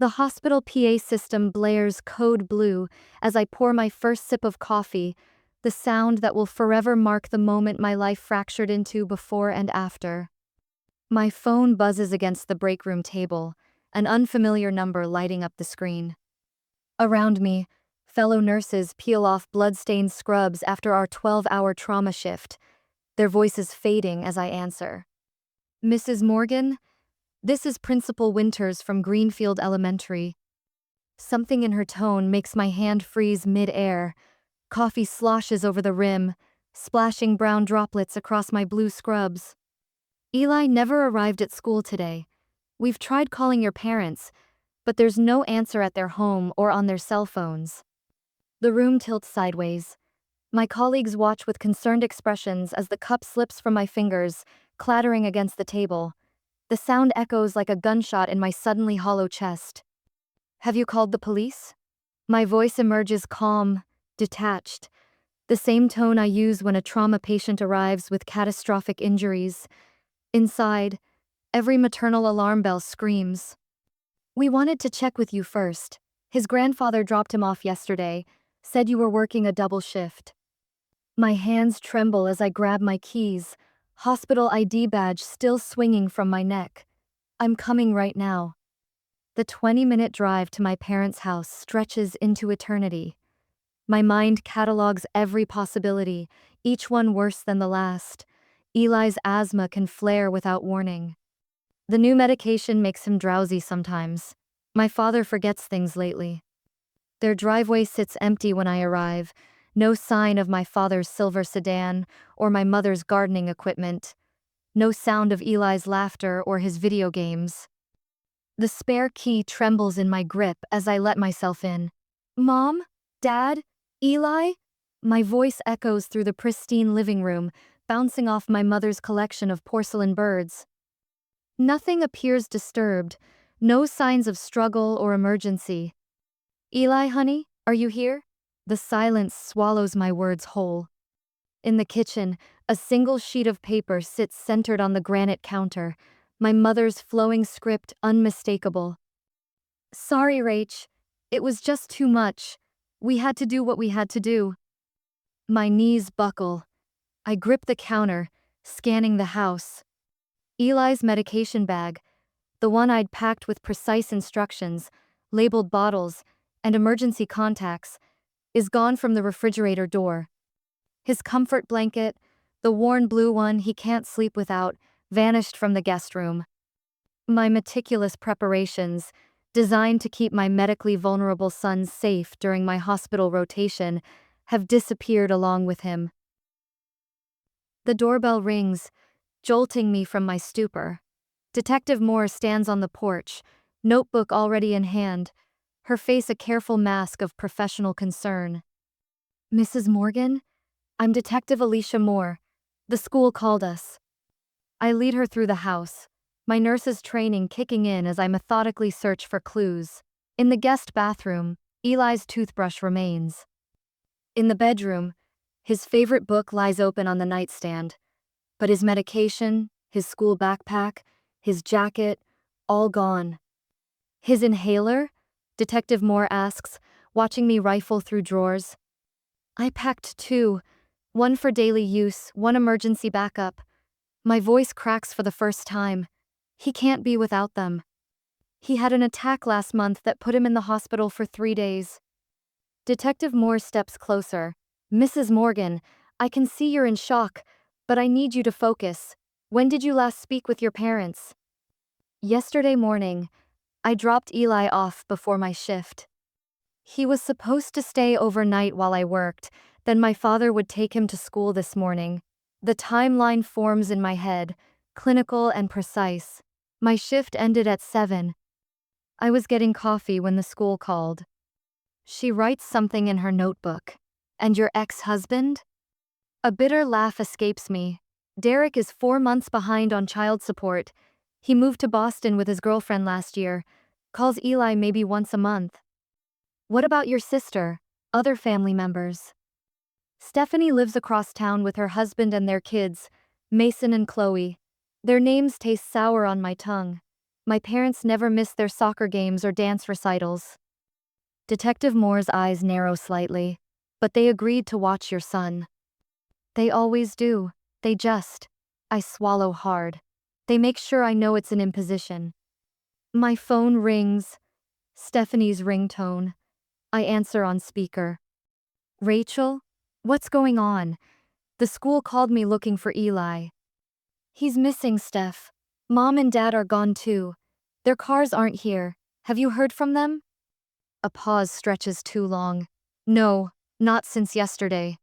The hospital PA system blares code blue as I pour my first sip of coffee, the sound that will forever mark the moment my life fractured into before and after. My phone buzzes against the break room table, an unfamiliar number lighting up the screen. Around me, fellow nurses peel off blood-stained scrubs after our 12-hour trauma shift, their voices fading as I answer. Mrs. Morgan? This is Principal Winters from Greenfield Elementary. Something in her tone makes my hand freeze mid-air. Coffee sloshes over the rim, splashing brown droplets across my blue scrubs. Eli never arrived at school today. We've tried calling your parents, but there's no answer at their home or on their cell phones. The room tilts sideways. My colleagues watch with concerned expressions as the cup slips from my fingers, clattering against the table. The sound echoes like a gunshot in my suddenly hollow chest. Have you called the police? My voice emerges calm, detached, the same tone I use when a trauma patient arrives with catastrophic injuries. Inside, every maternal alarm bell screams. We wanted to check with you first. His grandfather dropped him off yesterday, said you were working a double shift. My hands tremble as I grab my keys, hospital ID badge still swinging from my neck. I'm coming right now. The 20-minute drive to my parents' house stretches into eternity. My mind catalogs every possibility, each one worse than the last. Eli's asthma can flare without warning. The new medication makes him drowsy sometimes. My father forgets things lately. Their driveway sits empty when I arrive, no sign of my father's silver sedan or my mother's gardening equipment. No sound of Eli's laughter or his video games. The spare key trembles in my grip as I let myself in. Mom? Dad? Eli? My voice echoes through the pristine living room, bouncing off my mother's collection of porcelain birds. Nothing appears disturbed, no signs of struggle or emergency. Eli, honey, are you here? The silence swallows my words whole. In the kitchen, a single sheet of paper sits centered on the granite counter, my mother's flowing script unmistakable. Sorry, Rach. It was just too much. We had to do what we had to do. My knees buckle. I grip the counter, scanning the house. Eli's medication bag, the one I'd packed with precise instructions, labeled bottles, and emergency contacts, is gone from the refrigerator door. His comfort blanket, the worn blue one he can't sleep without, vanished from the guest room. My meticulous preparations, designed to keep my medically vulnerable son safe during my hospital rotation, have disappeared along with him. The doorbell rings, jolting me from my stupor. Detective Moore stands on the porch, notebook already in hand, her face a careful mask of professional concern. Mrs. Morgan? I'm Detective Alicia Moore. The school called us. I lead her through the house, my nurse's training kicking in as I methodically search for clues. In the guest bathroom, Eli's toothbrush remains. In the bedroom, his favorite book lies open on the nightstand, but his medication, his school backpack, his jacket, all gone. His inhaler? Detective Moore asks, watching me rifle through drawers. I packed two, one for daily use, one emergency backup. My voice cracks for the first time. He can't be without them. He had an attack last month that put him in the hospital for 3 days. Detective Moore steps closer. Mrs. Morgan, I can see you're in shock, but I need you to focus. When did you last speak with your parents? Yesterday morning. I dropped Eli off before my shift. He was supposed to stay overnight while I worked, then my father would take him to school this morning. The timeline forms in my head, clinical and precise. My shift ended at 7. I was getting coffee when the school called. She writes something in her notebook. And your ex-husband? A bitter laugh escapes me. Derek is 4 months behind on child support. He moved to Boston with his girlfriend last year. Calls Eli maybe once a month. What about your sister? Other family members? Stephanie lives across town with her husband and their kids, Mason and Chloe. Their names taste sour on my tongue. My parents never miss their soccer games or dance recitals. Detective Moore's eyes narrow slightly. But they agreed to watch your son. They always do. They just. I swallow hard. They make sure I know it's an imposition. My phone rings. Stephanie's ringtone. I answer on speaker. Rachel? What's going on? The school called me looking for Eli. He's missing, Steph. Mom and Dad are gone too. Their cars aren't here. Have you heard from them? A pause stretches too long. No, not since yesterday.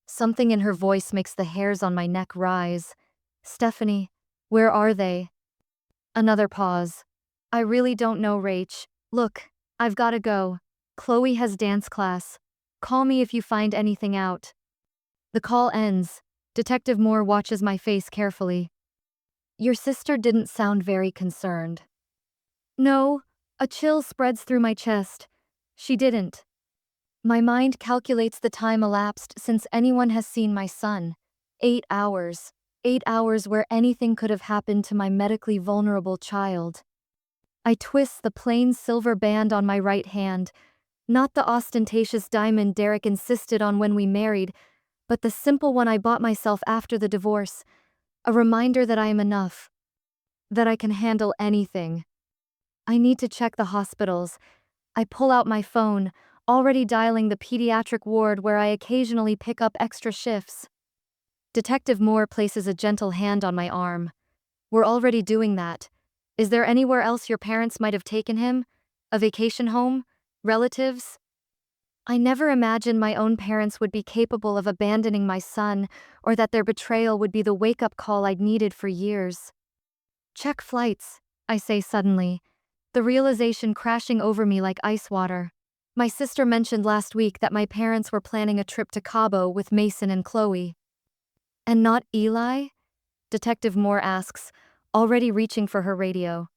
Something in her voice makes the hairs on my neck rise. Stephanie, where are they? Another pause. I really don't know, Rach. Look, I've gotta go. Chloe has dance class. Call me if you find anything out. The call ends. Detective Moore watches my face carefully. Your sister didn't sound very concerned. No, a chill spreads through my chest. She didn't. My mind calculates the time elapsed since anyone has seen my son. 8 hours. 8 hours where anything could have happened to my medically vulnerable child. I twist the plain silver band on my right hand, not the ostentatious diamond Derek insisted on when we married, but the simple one I bought myself after the divorce, a reminder that I am enough, that I can handle anything. I need to check the hospitals. I pull out my phone, already dialing the pediatric ward where I occasionally pick up extra shifts. Detective Moore places a gentle hand on my arm. We're already doing that. Is there anywhere else your parents might have taken him? A vacation home? Relatives? I never imagined my own parents would be capable of abandoning my son, or that their betrayal would be the wake-up call I'd needed for years. Check flights, I say suddenly, the realization crashing over me like ice water. My sister mentioned last week that my parents were planning a trip to Cabo with Mason and Chloe. And not Eli? Detective Moore asks, already reaching for her radio.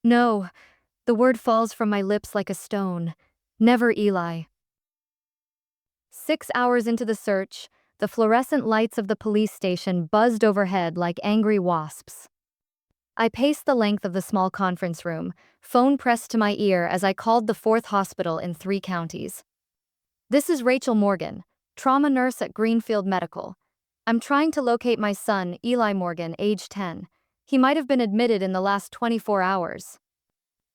No, the word falls from my lips like a stone. Never Eli. 6 hours into the search, the fluorescent lights of the police station buzzed overhead like angry wasps. I paced the length of the small conference room, phone pressed to my ear as I called the 4th hospital in 3 counties. This is Rachel Morgan, trauma nurse at Greenfield Medical. I'm trying to locate my son, Eli Morgan, age 10. He might have been admitted in the last 24 hours.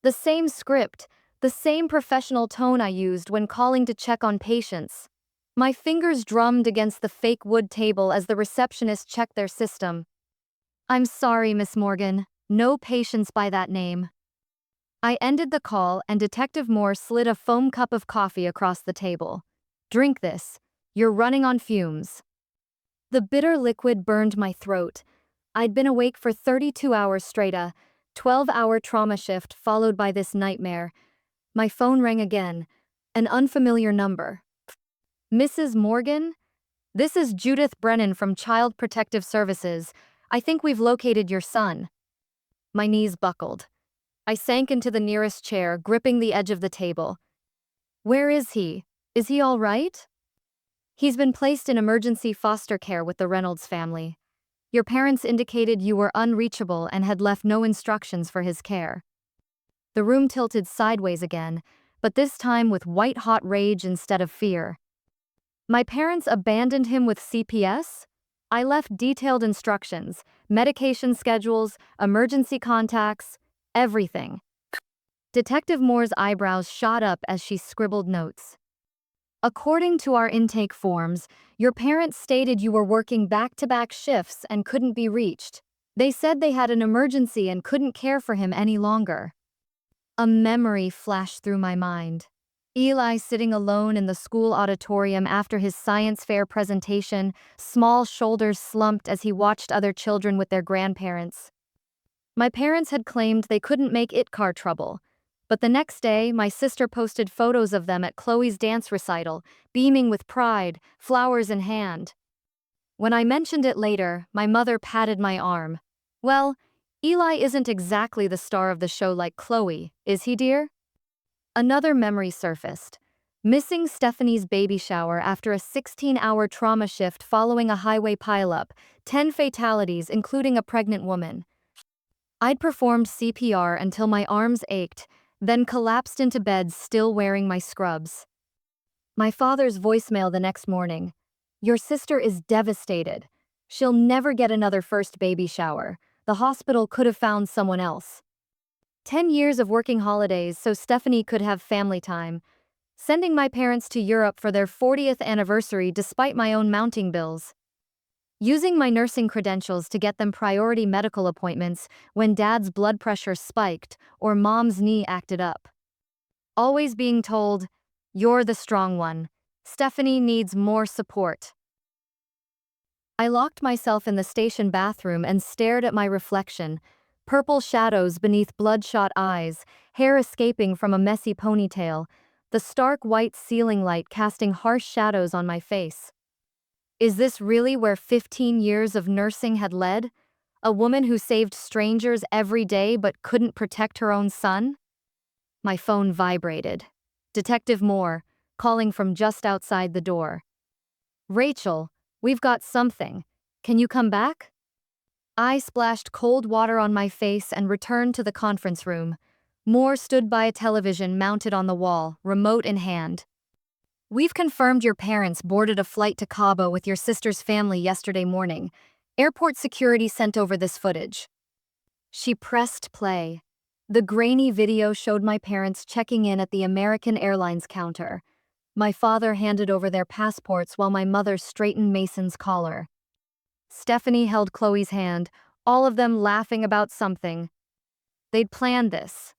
The same script, the same professional tone I used when calling to check on patients. My fingers drummed against the fake wood table as the receptionist checked their system. I'm sorry, Miss Morgan. No patients by that name. I ended the call and Detective Moore slid a foam cup of coffee across the table. Drink this. You're running on fumes. The bitter liquid burned my throat. I'd been awake for 32 hours straight, a 12-hour trauma shift followed by this nightmare. My phone rang again. An unfamiliar number. Mrs. Morgan? This is Judith Brennan from Child Protective Services. I think we've located your son. My knees buckled. I sank into the nearest chair, gripping the edge of the table. Where is he? Is he all right? He's been placed in emergency foster care with the Reynolds family. Your parents indicated you were unreachable and had left no instructions for his care. The room tilted sideways again, but this time with white-hot rage instead of fear. My parents abandoned him with CPS? I left detailed instructions, medication schedules, emergency contacts, everything. Detective Moore's eyebrows shot up as she scribbled notes. According to our intake forms, your parents stated you were working back-to-back shifts and couldn't be reached. They said they had an emergency and couldn't care for him any longer. A memory flashed through my mind. Eli sitting alone in the school auditorium after his science fair presentation, small shoulders slumped as he watched other children with their grandparents. My parents had claimed they couldn't make it car trouble, but the next day my sister posted photos of them at Chloe's dance recital, beaming with pride, flowers in hand. When I mentioned it later, my mother patted my arm. Well, Eli isn't exactly the star of the show like Chloe, is he, dear? Another memory surfaced. Missing Stephanie's baby shower after a 16-hour trauma shift following a highway pileup, 10 fatalities including a pregnant woman. I'd performed CPR until my arms ached, then collapsed into bed still wearing my scrubs. My father's voicemail the next morning. Your sister is devastated. She'll never get another first baby shower. The hospital could have found someone else. 10 years of working holidays so Stephanie could have family time. Sending my parents to Europe for their 40th anniversary despite my own mounting bills. Using my nursing credentials to get them priority medical appointments when dad's blood pressure spiked or mom's knee acted up. Always being told, you're the strong one. Stephanie needs more support. I locked myself in the station bathroom and stared at my reflection, purple shadows beneath bloodshot eyes, hair escaping from a messy ponytail, the stark white ceiling light casting harsh shadows on my face. Is this really where 15 years of nursing had led? A woman who saved strangers every day but couldn't protect her own son? My phone vibrated. Detective Moore, calling from just outside the door. Rachel, we've got something. Can you come back? I splashed cold water on my face and returned to the conference room. Moore stood by a television mounted on the wall, remote in hand. We've confirmed your parents boarded a flight to Cabo with your sister's family yesterday morning. Airport security sent over this footage. She pressed play. The grainy video showed my parents checking in at the American Airlines counter. My father handed over their passports while my mother straightened Mason's collar. Stephanie held Chloe's hand, all of them laughing about something. They'd planned this.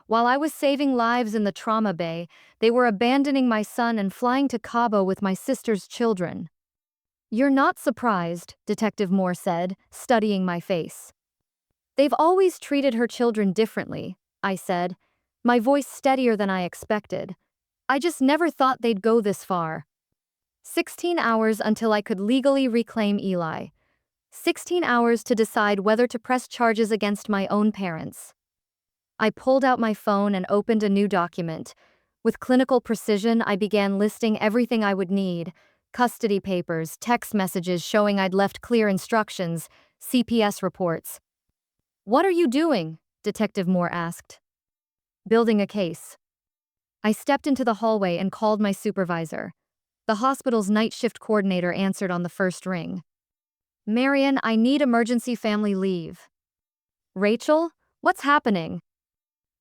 While I was saving lives in the trauma bay, they were abandoning my son and flying to Cabo with my sister's children. You're not surprised, Detective Moore said, studying my face. They've always treated her children differently, I said, my voice steadier than I expected. I just never thought they'd go this far. 16 hours until I could legally reclaim Eli. 16 hours to decide whether to press charges against my own parents. I pulled out my phone and opened a new document. With clinical precision, I began listing everything I would need: custody papers, text messages showing I'd left clear instructions, CPS reports. What are you doing? Detective Moore asked. Building a case. I stepped into the hallway and called my supervisor. The hospital's night shift coordinator answered on the first ring. Marion, I need emergency family leave. Rachel, what's happening?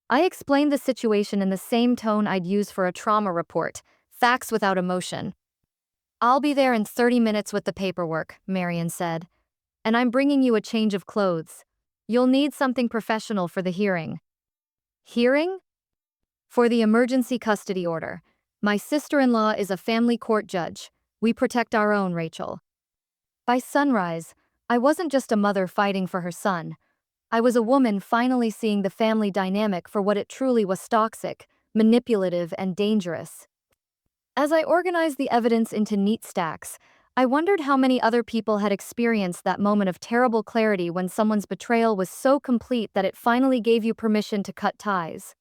I explained the situation in the same tone I'd use for a trauma report, facts without emotion. I'll be there in 30 minutes with the paperwork, Marion said. And I'm bringing you a change of clothes. You'll need something professional for the hearing. Hearing? For the emergency custody order. My sister-in-law is a family court judge. We protect our own, Rachel. By sunrise, I wasn't just a mother fighting for her son. I was a woman finally seeing the family dynamic for what it truly was: toxic, manipulative, and dangerous. As I organized the evidence into neat stacks, I wondered how many other people had experienced that moment of terrible clarity when someone's betrayal was so complete that it finally gave you permission to cut ties.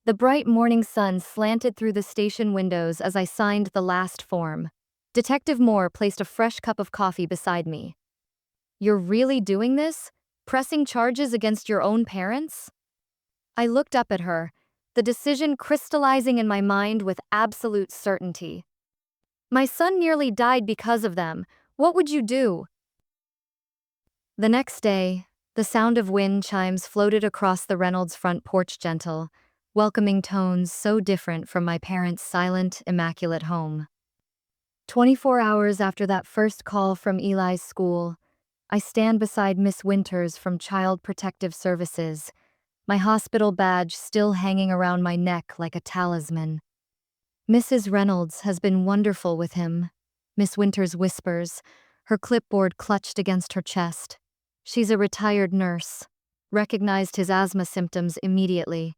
The bright morning sun slanted through the station windows as I signed the last form. Detective Moore placed a fresh cup of coffee beside me. You're really doing this? Pressing charges against your own parents? I looked up at her, the decision crystallizing in my mind with absolute certainty. My son nearly died because of them. What would you do? The next day, the sound of wind chimes floated across the Reynolds front porch, gentle, welcoming tones so different from my parents' silent, immaculate home. 24 hours after that first call from Eli's school, I stand beside Miss Winters from Child Protective Services, my hospital badge still hanging around my neck like a talisman. Mrs. Reynolds has been wonderful with him, Miss Winters whispers, her clipboard clutched against her chest. She's a retired nurse, recognized his asthma symptoms immediately.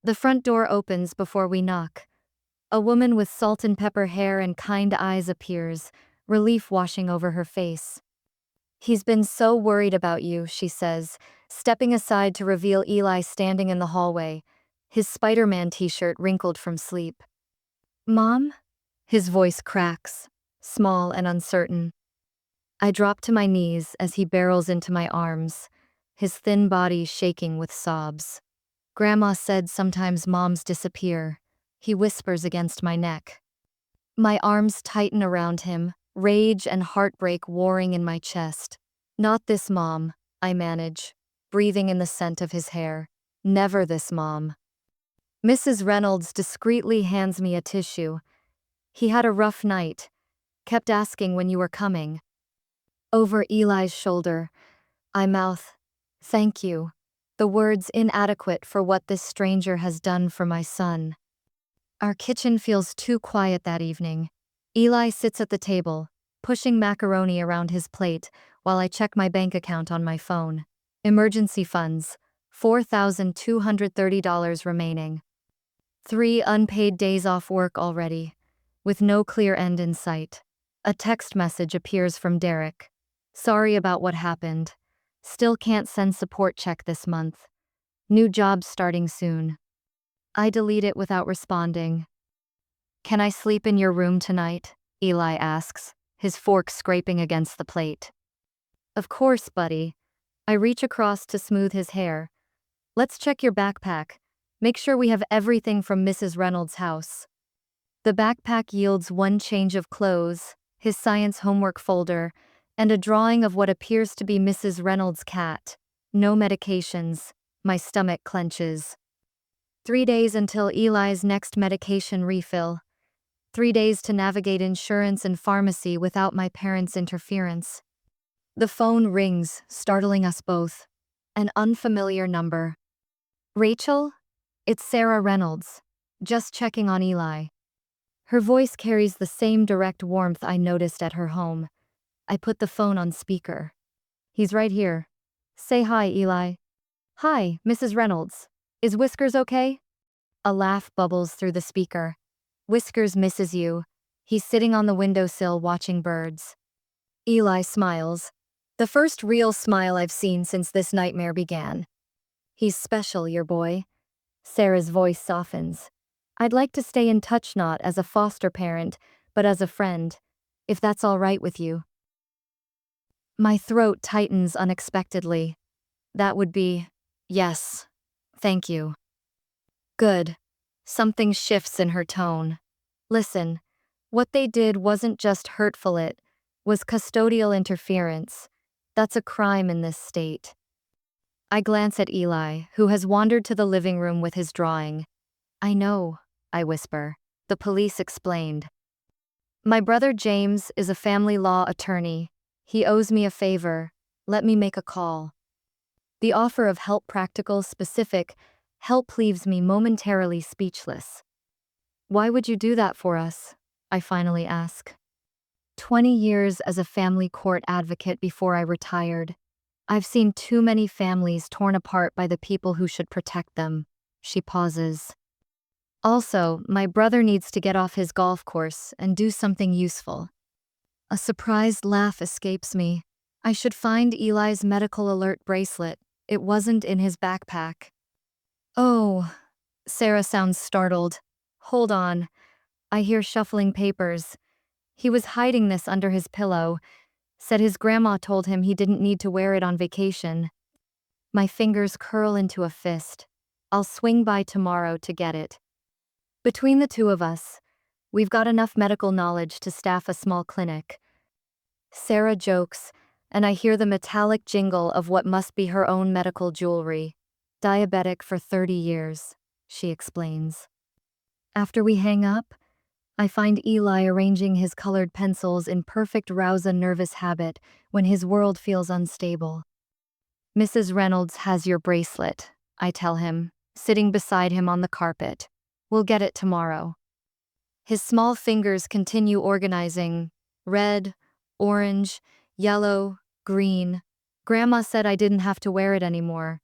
The front door opens before we knock. A woman with salt and pepper hair and kind eyes appears, relief washing over her face. He's been so worried about you, she says, stepping aside to reveal Eli standing in the hallway, his Spider-Man t-shirt wrinkled from sleep. Mom? His voice cracks, small and uncertain. I drop to my knees as he barrels into my arms. his thin body shaking with sobs. Grandma said sometimes moms disappear. He whispers against my neck. My arms tighten around him, rage and heartbreak warring in my chest. Not this mom, I manage, breathing in the scent of his hair. Never this mom. Mrs. Reynolds discreetly hands me a tissue. He had a rough night. Kept asking when you were coming. Over Eli's shoulder, I mouth, "Thank you." The words inadequate for what this stranger has done for my son. Our kitchen feels too quiet that evening. Eli sits at the table, pushing macaroni around his plate while I check my bank account on my phone. Emergency funds, $4,230 remaining. 3 unpaid days off work already, with no clear end in sight. A text message appears from Derek. Sorry about what happened. Still can't send support check this month. New job starting soon. I delete it without responding. Can I sleep in your room tonight? Eli asks, his fork scraping against the plate. Of course, buddy. I reach across to smooth his hair. Let's check your backpack. Make sure we have everything from Mrs. Reynolds' house. The backpack yields one change of clothes, his science homework folder, and a drawing of what appears to be Mrs. Reynolds' cat. No medications. My stomach clenches. 3 days until Eli's next medication refill. 3 days to navigate insurance and pharmacy without my parents' interference. The phone rings, startling us both. An unfamiliar number. Rachel? It's Sarah Reynolds. Just checking on Eli. Her voice carries the same direct warmth I noticed at her home. I put the phone on speaker. He's right here. Say hi, Eli. Hi, Mrs. Reynolds. Is Whiskers okay? A laugh bubbles through the speaker. Whiskers misses you. He's sitting on the windowsill watching birds. Eli smiles. The first real smile I've seen since this nightmare began. He's special, your boy. Sarah's voice softens. I'd like to stay in touch not as a foster parent, but as a friend, if that's all right with you. My throat tightens unexpectedly. That would be, yes, thank you. Good. Something shifts in her tone. Listen, what they did wasn't just hurtful, it was custodial interference. That's a crime in this state. I glance at Eli, who has wandered to the living room with his drawing. I know, I whisper. The police explained. My brother James is a family law attorney. He owes me a favor. Let me make a call. The offer of help, practical, specific, help leaves me momentarily speechless. Why would you do that for us? I finally ask. 20 years as a family court advocate before I retired. I've seen too many families torn apart by the people who should protect them. She pauses. Also, my brother needs to get off his golf course and do something useful. A surprised laugh escapes me. I should find Eli's medical alert bracelet. It wasn't in his backpack. Oh, Sarah sounds startled. Hold on. I hear shuffling papers. He was hiding this under his pillow. Said his grandma told him he didn't need to wear it on vacation. My fingers curl into a fist. I'll swing by tomorrow to get it. Between the two of us, we've got enough medical knowledge to staff a small clinic. Sarah jokes, and I hear the metallic jingle of what must be her own medical jewelry. Diabetic for 30 years, she explains. After we hang up, I find Eli arranging his colored pencils in perfect Rouse nervous habit when his world feels unstable. Mrs. Reynolds has your bracelet, I tell him, sitting beside him on the carpet. We'll get it tomorrow. His small fingers continue organizing. Red, orange, yellow, green. Grandma said I didn't have to wear it anymore,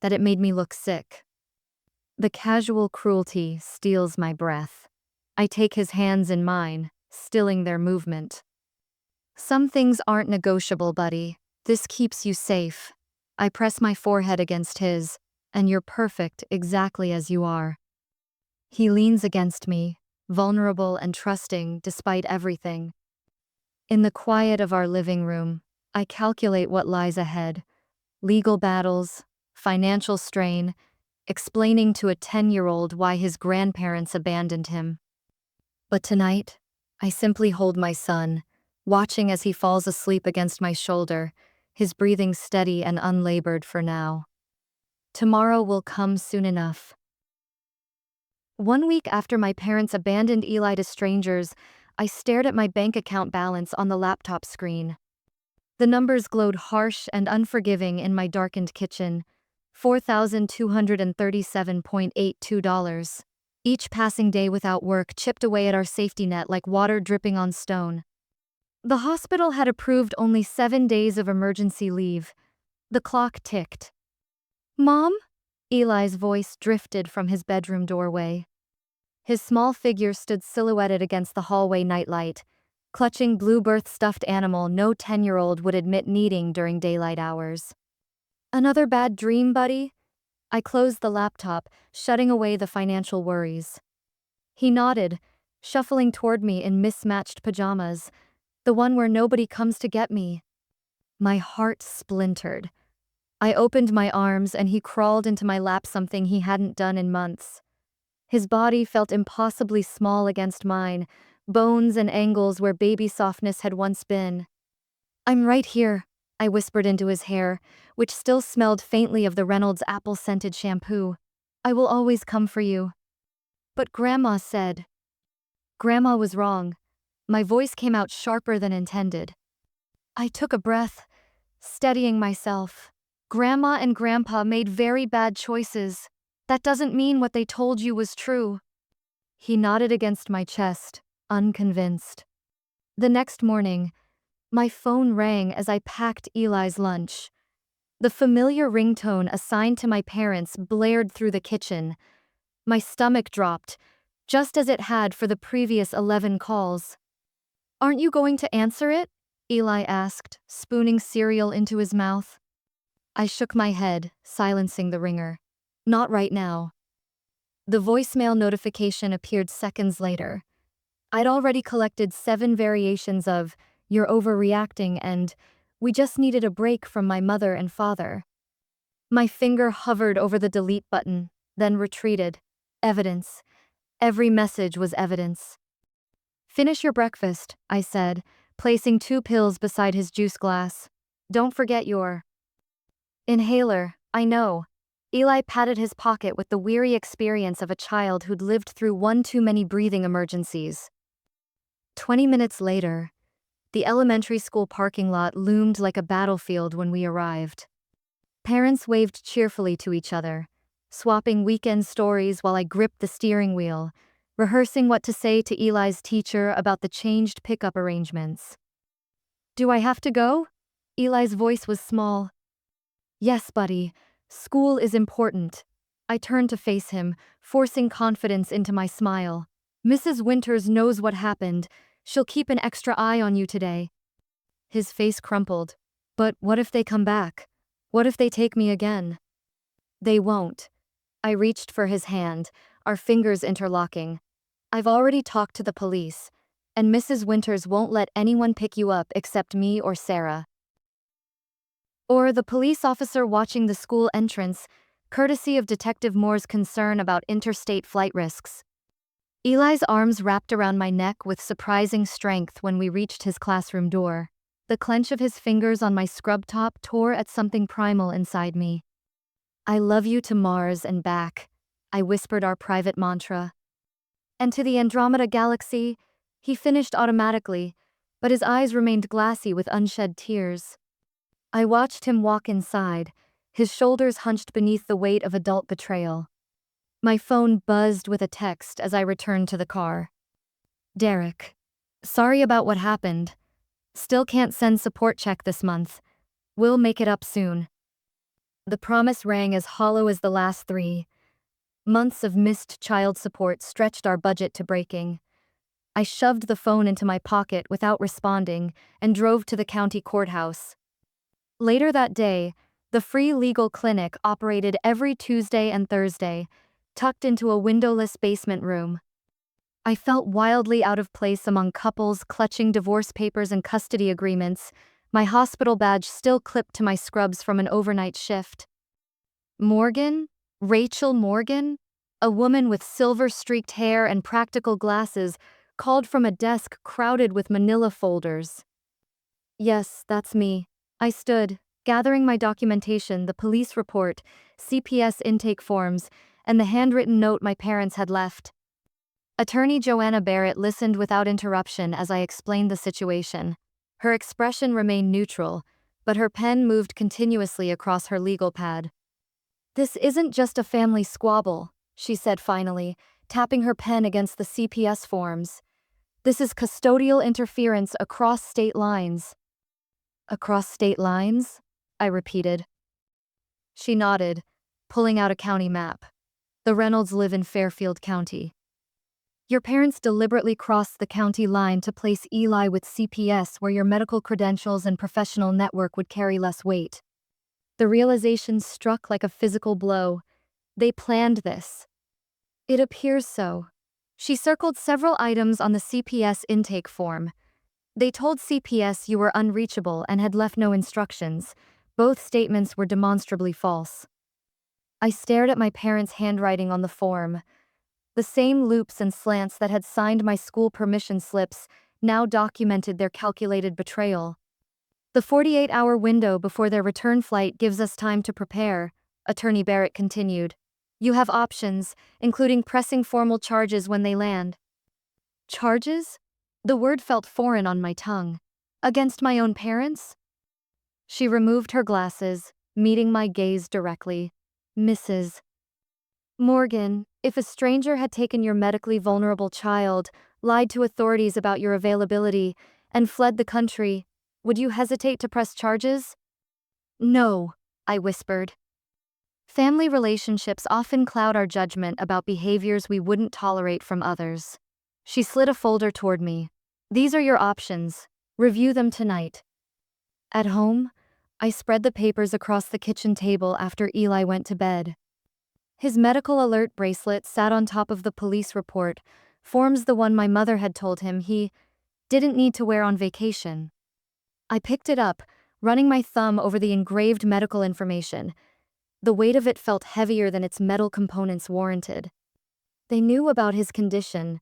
that it made me look sick. The casual cruelty steals my breath. I take his hands in mine, stilling their movement. Some things aren't negotiable, buddy. This keeps you safe. I press my forehead against his, and you're perfect exactly as you are. He leans against me, vulnerable and trusting despite everything. In the quiet of our living room, I calculate what lies ahead. Legal battles, financial strain, explaining to a 10-year-old why his grandparents abandoned him. But tonight, I simply hold my son, watching as he falls asleep against my shoulder, his breathing steady and unlabored for now. Tomorrow will come soon enough. 1 week after my parents abandoned Eli to strangers, I stared at my bank account balance on the laptop screen. The numbers glowed harsh and unforgiving in my darkened kitchen. $4,237.82. Each passing day without work chipped away at our safety net like water dripping on stone. The hospital had approved only 7 days of emergency leave. The clock ticked. "Mom?" Eli's voice drifted from his bedroom doorway. His small figure stood silhouetted against the hallway nightlight, clutching blue birth stuffed animal no 10-year-old would admit needing during daylight hours. "Another bad dream, buddy?" I closed the laptop, shutting away the financial worries. He nodded, shuffling toward me in mismatched pajamas, the one where nobody comes to get me. My heart splintered. I opened my arms and he crawled into my lap, something he hadn't done in months. His body felt impossibly small against mine, bones and angles where baby softness had once been. "I'm right here," I whispered into his hair, which still smelled faintly of the Reynolds apple-scented shampoo. "I will always come for you." "But Grandma said..." Grandma was wrong. My voice came out sharper than intended. I took a breath, steadying myself. "Grandma and Grandpa made very bad choices. That doesn't mean what they told you was true." He nodded against my chest, unconvinced. The next morning, my phone rang as I packed Eli's lunch. The familiar ringtone assigned to my parents blared through the kitchen. My stomach dropped, just as it had for the previous 11 calls. "Aren't you going to answer it?" Eli asked, spooning cereal into his mouth. I shook my head, silencing the ringer. "Not right now." The voicemail notification appeared seconds later. I'd already collected 7 variations of "you're overreacting" and "we just needed a break" from my mother and father. My finger hovered over the delete button, then retreated. Evidence. Every message was evidence. "Finish your breakfast," I said, placing 2 pills beside his juice glass. "Don't forget your..." "Inhaler, I know." Eli patted his pocket with the weary experience of a child who'd lived through one too many breathing emergencies. 20 minutes later, the elementary school parking lot loomed like a battlefield when we arrived. Parents waved cheerfully to each other, swapping weekend stories while I gripped the steering wheel, rehearsing what to say to Eli's teacher about the changed pickup arrangements. "Do I have to go?" Eli's voice was small. "Yes, buddy. School is important." I turned to face him, forcing confidence into my smile. "Mrs. Winters knows what happened. She'll keep an extra eye on you today." His face crumpled. "But what if they come back? What if they take me again?" "They won't." I reached for his hand, our fingers interlocking. "I've already talked to the police, and Mrs. Winters won't let anyone pick you up except me or Sarah. Or the police officer watching the school entrance, courtesy of Detective Moore's concern about interstate flight risks." Eli's arms wrapped around my neck with surprising strength when we reached his classroom door. The clench of his fingers on my scrub top tore at something primal inside me. "I love you to Mars and back," I whispered our private mantra. "And to the Andromeda Galaxy," he finished automatically, but his eyes remained glassy with unshed tears. I watched him walk inside, his shoulders hunched beneath the weight of adult betrayal. My phone buzzed with a text as I returned to the car. "Derek. Sorry about what happened. Still can't send support check this month. We'll make it up soon." The promise rang as hollow as the last 3. Months of missed child support stretched our budget to breaking. I shoved the phone into my pocket without responding and drove to the county courthouse. Later that day, the free legal clinic operated every Tuesday and Thursday, tucked into a windowless basement room. I felt wildly out of place among couples clutching divorce papers and custody agreements, my hospital badge still clipped to my scrubs from an overnight shift. Morgan? Rachel Morgan? A woman with silver-streaked hair and practical glasses called from a desk crowded with manila folders. Yes, that's me. I stood, gathering my documentation, the police report, CPS intake forms, and the handwritten note my parents had left. Attorney Joanna Barrett listened without interruption as I explained the situation. Her expression remained neutral, but her pen moved continuously across her legal pad. "This isn't just a family squabble," she said finally, tapping her pen against the CPS forms. "This is custodial interference across state lines." "Across state lines?" I repeated. She nodded, pulling out a county map. "The Reynolds live in Fairfield County. Your parents deliberately crossed the county line to place Eli with CPS where your medical credentials and professional network would carry less weight." The realization struck like a physical blow. They planned this. "It appears so." She circled several items on the CPS intake form. "They told CPS you were unreachable and had left no instructions. Both statements were demonstrably false." I stared at my parents' handwriting on the form. The same loops and slants that had signed my school permission slips now documented their calculated betrayal. "The 48-hour window before their return flight gives us time to prepare," Attorney Barrett continued. "You have options, including pressing formal charges when they land." Charges? The word felt foreign on my tongue. Against my own parents? She removed her glasses, meeting my gaze directly. "Mrs. Morgan, if a stranger had taken your medically vulnerable child, lied to authorities about your availability, and fled the country, would you hesitate to press charges?" "No," I whispered. Family relationships often cloud our judgment about behaviors we wouldn't tolerate from others. She slid a folder toward me. "These are your options. Review them tonight." At home, I spread the papers across the kitchen table after Eli went to bed. His medical alert bracelet sat on top of the police report, forms the one my mother had told him he didn't need to wear on vacation. I picked it up, running my thumb over the engraved medical information. The weight of it felt heavier than its metal components warranted. They knew about his condition.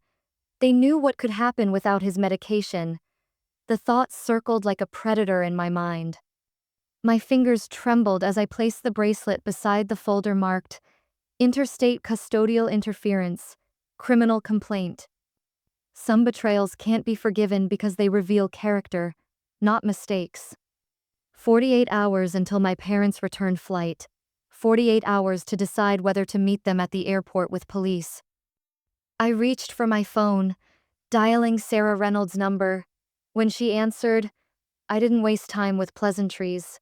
They knew what could happen without his medication. The thoughts circled like a predator in my mind. My fingers trembled as I placed the bracelet beside the folder marked Interstate Custodial Interference, Criminal Complaint. Some betrayals can't be forgiven because they reveal character, not mistakes. 48 hours until my parents' return flight. 48 hours to decide whether to meet them at the airport with police. I reached for my phone, dialing Sarah Reynolds' number. When she answered, I didn't waste time with pleasantries.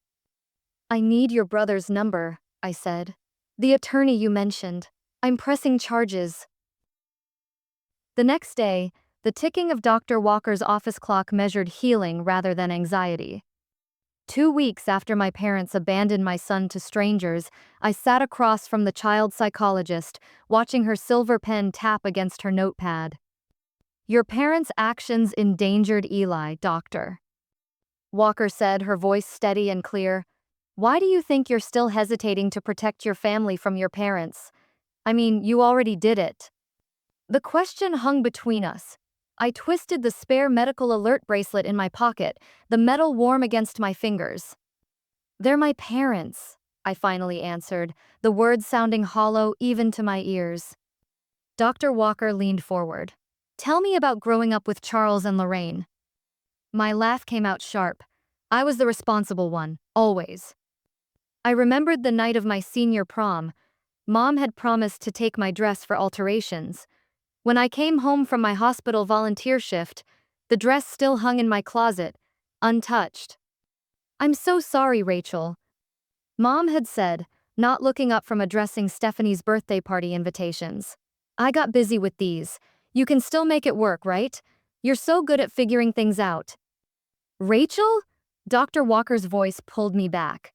"I need your brother's number," I said. "The attorney you mentioned. I'm pressing charges." The next day, the ticking of Dr. Walker's office clock measured healing rather than anxiety. 2 weeks after my parents abandoned my son to strangers, I sat across from the child psychologist, watching her silver pen tap against her notepad. "Your parents' actions endangered Eli, doctor," Walker said, her voice steady and clear. "Why do you think you're still hesitating to protect your family from your parents? I mean, you already did it." The question hung between us. I twisted the spare medical alert bracelet in my pocket, the metal warm against my fingers. "They're my parents," I finally answered, the words sounding hollow even to my ears. Dr. Walker leaned forward. "Tell me about growing up with Charles and Lorraine." My laugh came out sharp. I was the responsible one, always. I remembered the night of my senior prom. Mom had promised to take my dress for alterations. When I came home from my hospital volunteer shift, the dress still hung in my closet, untouched. "I'm so sorry, Rachel," Mom had said, not looking up from addressing Stephanie's birthday party invitations. "I got busy with these. You can still make it work, right? You're so good at figuring things out." "Rachel?" Dr. Walker's voice pulled me back.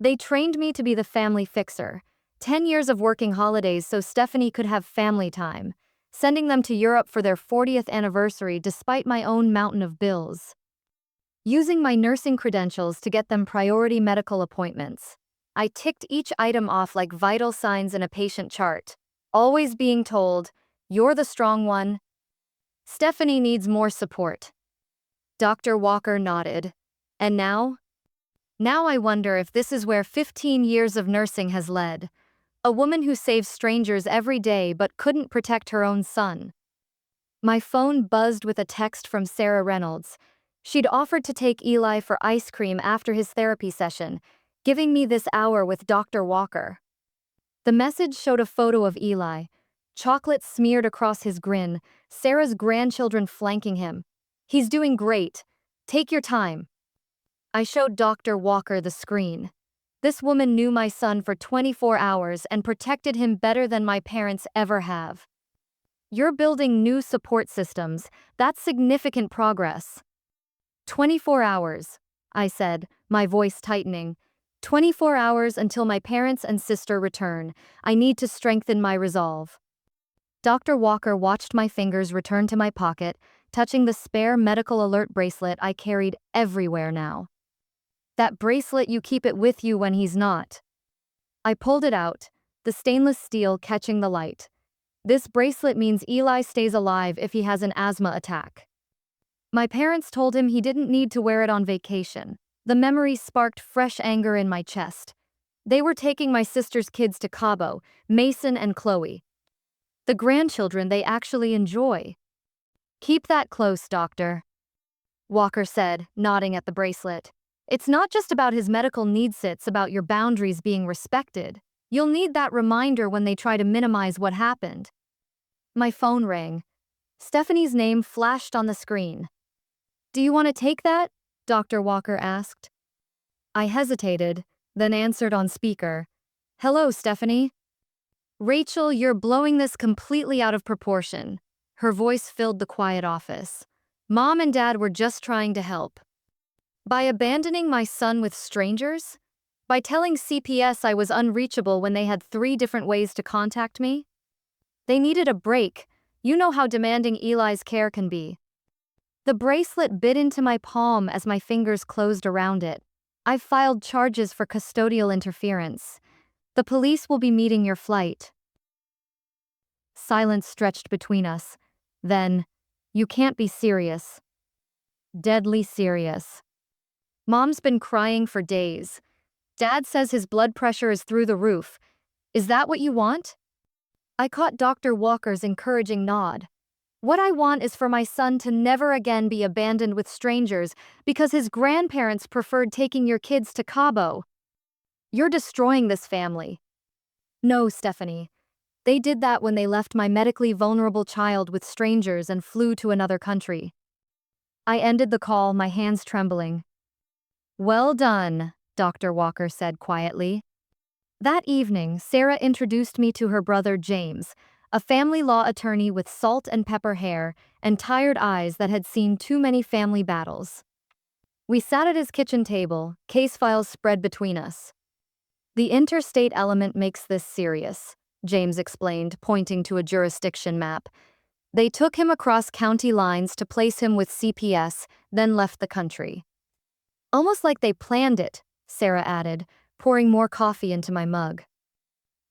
"They trained me to be the family fixer. 10 years of working holidays so Stephanie could have family time, sending them to Europe for their 40th anniversary despite my own mountain of bills." using my nursing credentials to get them priority medical appointments. I ticked each item off like vital signs in a patient chart, always being told, "You're the strong one. Stephanie needs more support." Dr. Walker nodded. And now? Now I wonder if this is where 15 years of nursing has led. A woman who saves strangers every day but couldn't protect her own son. My phone buzzed with a text from Sarah Reynolds. She'd offered to take Eli for ice cream after his therapy session, giving me this hour with Dr. Walker. The message showed a photo of Eli, chocolate smeared across his grin, Sarah's grandchildren flanking him. "He's doing great. Take your time." I showed Dr. Walker the screen. This woman knew my son for 24 hours and protected him better than my parents ever have. "You're building new support systems. That's significant progress." 24 hours, I said, my voice tightening. 24 hours until my parents and sister return. I need to strengthen my resolve. Dr. Walker watched my fingers return to my pocket, touching the spare medical alert bracelet I carried everywhere now. "That bracelet, you keep it with you when he's not." I pulled it out, the stainless steel catching the light. "This bracelet means Eli stays alive if he has an asthma attack." My parents told him he didn't need to wear it on vacation. The memory sparked fresh anger in my chest. They were taking my sister's kids to Cabo, Mason and Chloe. The grandchildren they actually enjoy. "Keep that close, doctor," Walker said, nodding at the bracelet. "It's not just about his medical needs, it's about your boundaries being respected. You'll need that reminder when they try to minimize what happened." My phone rang. Stephanie's name flashed on the screen. "Do you want to take that?" Dr. Walker asked. I hesitated, then answered on speaker. "Hello, Stephanie." "Rachel, you're blowing this completely out of proportion." Her voice filled the quiet office. "Mom and Dad were just trying to help." By abandoning my son with strangers? By telling CPS I was unreachable when they had 3 different ways to contact me? They needed a break. You know how demanding Eli's care can be. The bracelet bit into my palm as my fingers closed around it. "I've filed charges for custodial interference. The police will be meeting your flight." Silence stretched between us. Then, "You can't be serious." "Deadly serious." "Mom's been crying for days. Dad says his blood pressure is through the roof. Is that what you want?" I caught Dr. Walker's encouraging nod. "What I want is for my son to never again be abandoned with strangers because his grandparents preferred taking your kids to Cabo. You're destroying this family." "No, Stephanie. They did that when they left my medically vulnerable child with strangers and flew to another country." I ended the call, my hands trembling. "Well done," Dr. Walker said quietly. That evening, Sarah introduced me to her brother James, a family law attorney with salt and pepper hair and tired eyes that had seen too many family battles. We sat at his kitchen table, case files spread between us. "The interstate element makes this serious," James explained, pointing to a jurisdiction map. "They took him across county lines to place him with CPS, then left the country." "Almost like they planned it," Sarah added, pouring more coffee into my mug.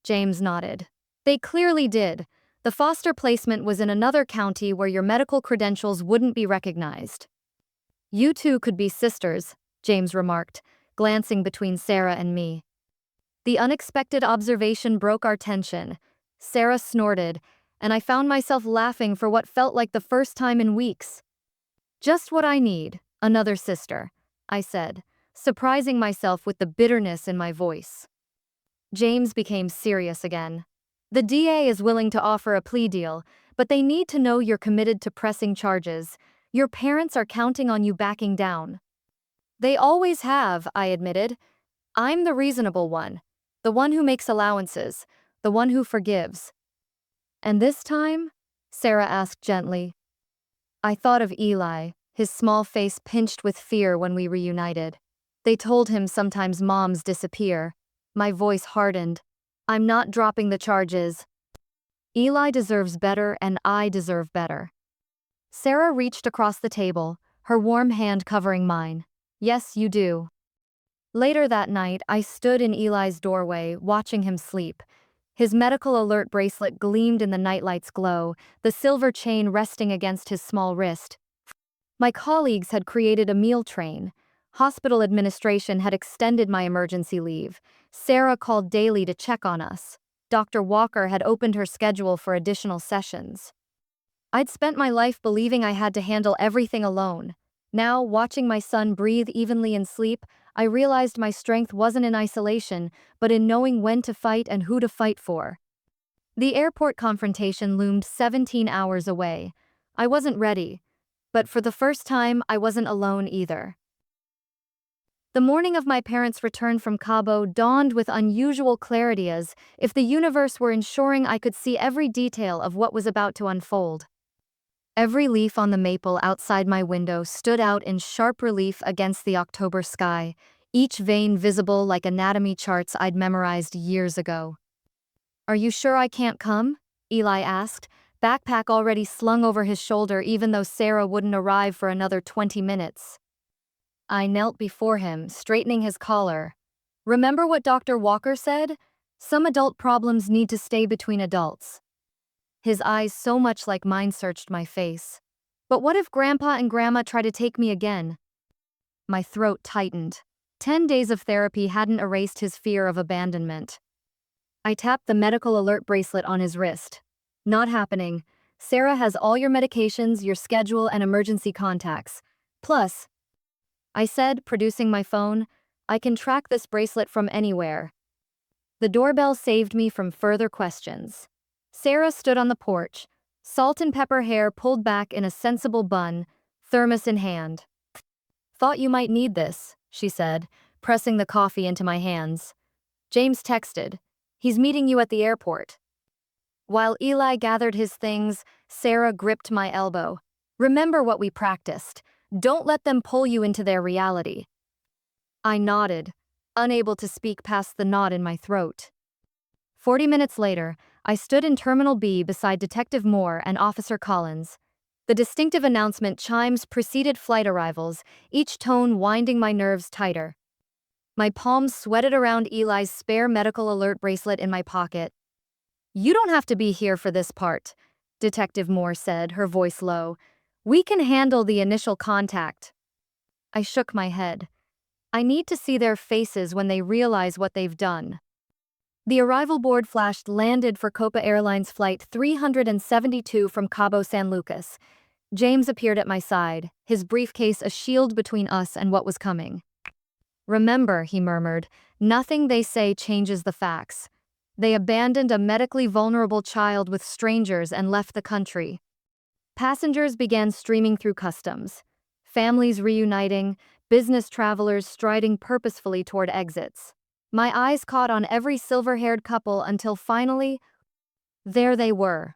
James nodded. "They clearly did. The foster placement was in another county where your medical credentials wouldn't be recognized." "You two could be sisters," James remarked, glancing between Sarah and me. The unexpected observation broke our tension. Sarah snorted, and I found myself laughing for what felt like the first time in weeks. "Just what I need, another sister," I said, surprising myself with the bitterness in my voice. James became serious again. "The DA is willing to offer a plea deal, but they need to know you're committed to pressing charges. Your parents are counting on you backing down." "They always have," I admitted. "I'm the reasonable one, the one who makes allowances, the one who forgives." "And this time?" Sarah asked gently. I thought of Eli, his small face pinched with fear when we reunited. They told him sometimes moms disappear. My voice hardened. "I'm not dropping the charges. Eli deserves better and I deserve better." Sarah reached across the table, her warm hand covering mine. Yes, you do. Later that night, I stood in Eli's doorway, watching him sleep. His medical alert bracelet gleamed in the nightlight's glow, the silver chain resting against his small wrist. My colleagues had created a meal train. Hospital administration had extended my emergency leave. Sarah called daily to check on us. Dr. Walker had opened her schedule for additional sessions. I'd spent my life believing I had to handle everything alone. Now, watching my son breathe evenly in sleep, I realized my strength wasn't in isolation, but in knowing when to fight and who to fight for. The airport confrontation loomed 17 hours away. I wasn't ready, but for the first time, I wasn't alone either. The morning of my parents' return from Cabo dawned with unusual clarity, as if the universe were ensuring I could see every detail of what was about to unfold. Every leaf on the maple outside my window stood out in sharp relief against the October sky, each vein visible like anatomy charts I'd memorized years ago. "Are you sure I can't come?" Eli asked, backpack already slung over his shoulder even though Sarah wouldn't arrive for another 20 minutes. I knelt before him, straightening his collar. "Remember what Dr. Walker said? Some adult problems need to stay between adults." His eyes so much like mine searched my face. "But what if Grandpa and Grandma try to take me again?" My throat tightened. 10 days of therapy hadn't erased his fear of abandonment. I tapped the medical alert bracelet on his wrist. "Not happening. Sarah has all your medications, your schedule, and emergency contacts. Plus," I said, producing my phone, "I can track this bracelet from anywhere." The doorbell saved me from further questions. Sarah stood on the porch, salt and pepper hair pulled back in a sensible bun, thermos in hand. "Thought you might need this," she said, pressing the coffee into my hands. "James texted. He's meeting you at the airport." While Eli gathered his things, Sarah gripped my elbow. "Remember what we practiced. Don't let them pull you into their reality." I nodded, unable to speak past the knot in my throat. 40 minutes later, I stood in Terminal B beside Detective Moore and Officer Collins. The distinctive announcement chimes preceded flight arrivals, each tone winding my nerves tighter. My palms sweated around Eli's spare medical alert bracelet in my pocket. "You don't have to be here for this part," Detective Moore said, her voice low. "We can handle the initial contact." I shook my head. I need to see their faces when they realize what they've done. The arrival board flashed landed for Copa Airlines Flight 372 from Cabo San Lucas. James appeared at my side, his briefcase a shield between us and what was coming. "Remember," he murmured, "nothing they say changes the facts. They abandoned a medically vulnerable child with strangers and left the country." Passengers began streaming through customs. Families reuniting, business travelers striding purposefully toward exits. My eyes caught on every silver-haired couple until finally, there they were.